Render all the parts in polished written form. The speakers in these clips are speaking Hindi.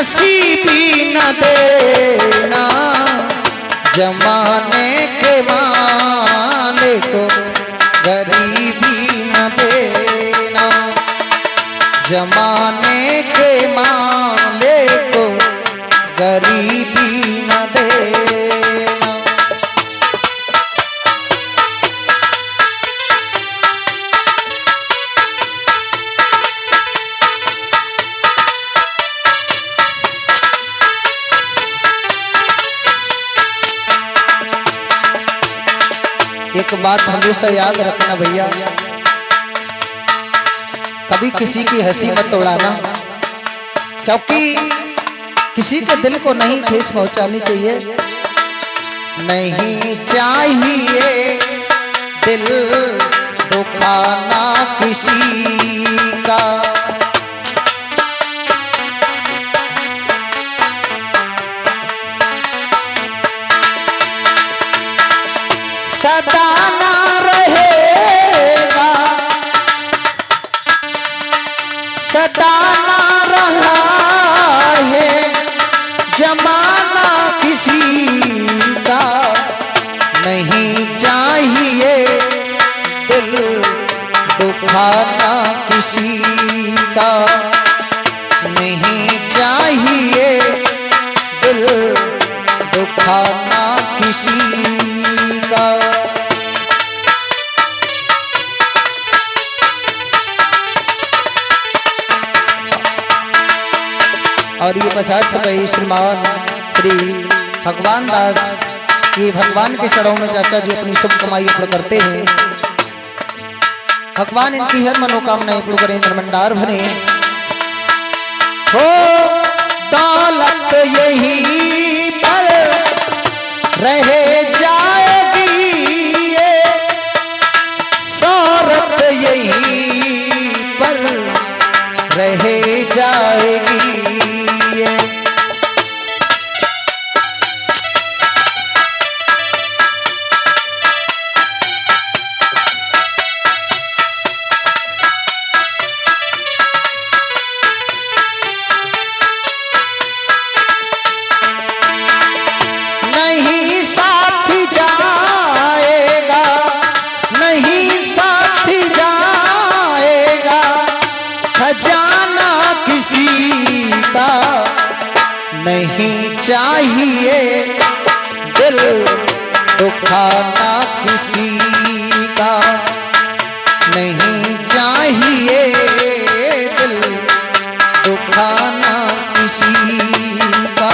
नसीबी न देना, जमाने के मालिक को गरीबी न देना, जमाने के मालिक को गरीबी न देना। एक बात हमेशा याद रखना भैया, कभी किसी की हंसी मत उड़ाना, क्योंकि किसी के दिल को नहीं ठेस पहुंचानी चाहिए। नहीं चाहिए दिल दुखाना किसी का, सदा ना रहेगा, सदा ना रहा है जमाना किसी का। नहीं चाहिए दिल दुखाना किसी का, नहीं चाहिए दिल दुखाना किसी का। और ये 50 रुपये श्रीमान श्री भगवान दास, ये भगवान के चरणों में चाचा जी अपनी शुभ कमाई पूर्ण करते हैं। भगवान इनकी हर मनोकामनाएं पूर्ण करें, धर्मंडार भरे हो। दौलत यही पर रह जाएगी, ये शौहरत यही पर रह जाएगी। ये नहीं साथ जाएगा, नहीं साथ जाएगा खजाना किसी का। नहीं चाहिए दिल दुखाना किसी का, नहीं चाहिए दिल दुखाना किसी का।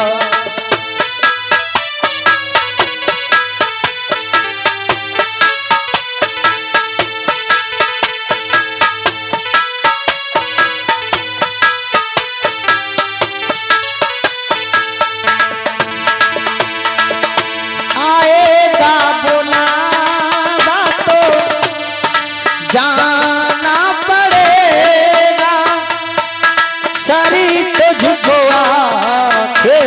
जाना पड़ेगा, सरी तो झुकवा के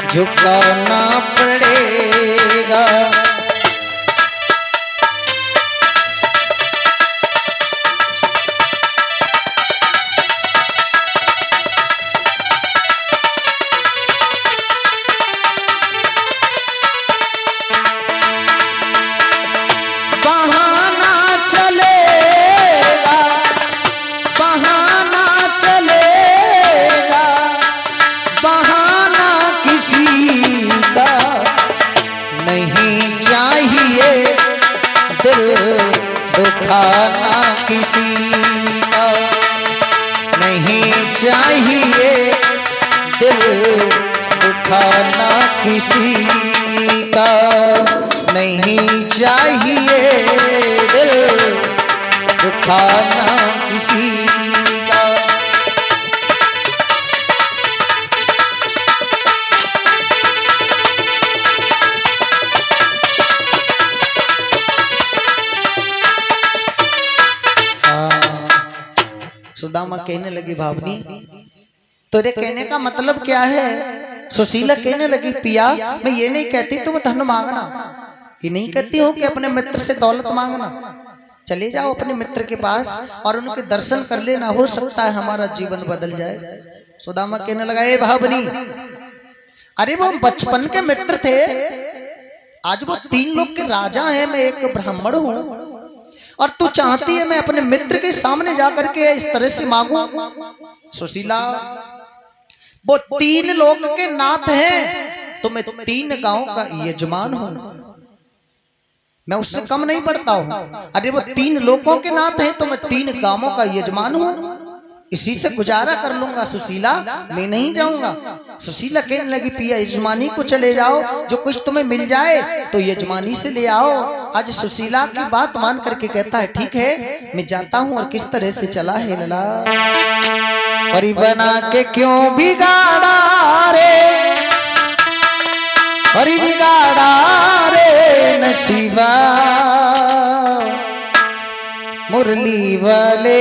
झुकाना पड़ेगा। दुखाना किसी का, नहीं चाहिए दिल दुखाना किसी का, नहीं चाहिए दिल दुखाना किसी का। सुदामा कहने लगी भावनी तेरे कहने का मतलब क्या है? सुशीला कहने लगी पिया मैं ये नहीं कहती तुम धन मांगना, ये नहीं कहती हूँ कि अपने मित्र से दौलत मांगना। चले जाओ अपने मित्र के पास और उनके दर्शन कर लेना, हो सकता है हमारा जीवन बदल जाए। सुदामा कहने लगा, ए भावनी, अरे वो बचपन के मित्र थे, आज वो 3 लोग के राजा हैं, मैं एक ब्राह्मण हूं, और तू चाहती है मैं अपने मित्र के सामने जाकर के इस तरह से मांगू? सुशीला, वो 3 लोग के नाथ हैं, तो मैं 3 गांव का यजमान हूं, मैं उससे कम नहीं पड़ता हूं। अरे वो 3 लोगों के नाथ हैं, तो मैं 3 गांवों का यजमान हूं, इसी से गुजारा कर लूंगा। सुशीला, मैं नहीं जाऊंगा। सुशीला कहने लगी, पिया यजमानी को चले जाओ, जो कुछ तुम्हें मिल जाए तो यजमानी से ले आओ। आज सुशीला की बात मान करके कहता है, ठीक है मैं जाता हूं। और किस तरह से चला है लला, परी बना के क्यों बिगाड़ा रे, परी बिगाड़ा रे नसीबा, मुरली वाले।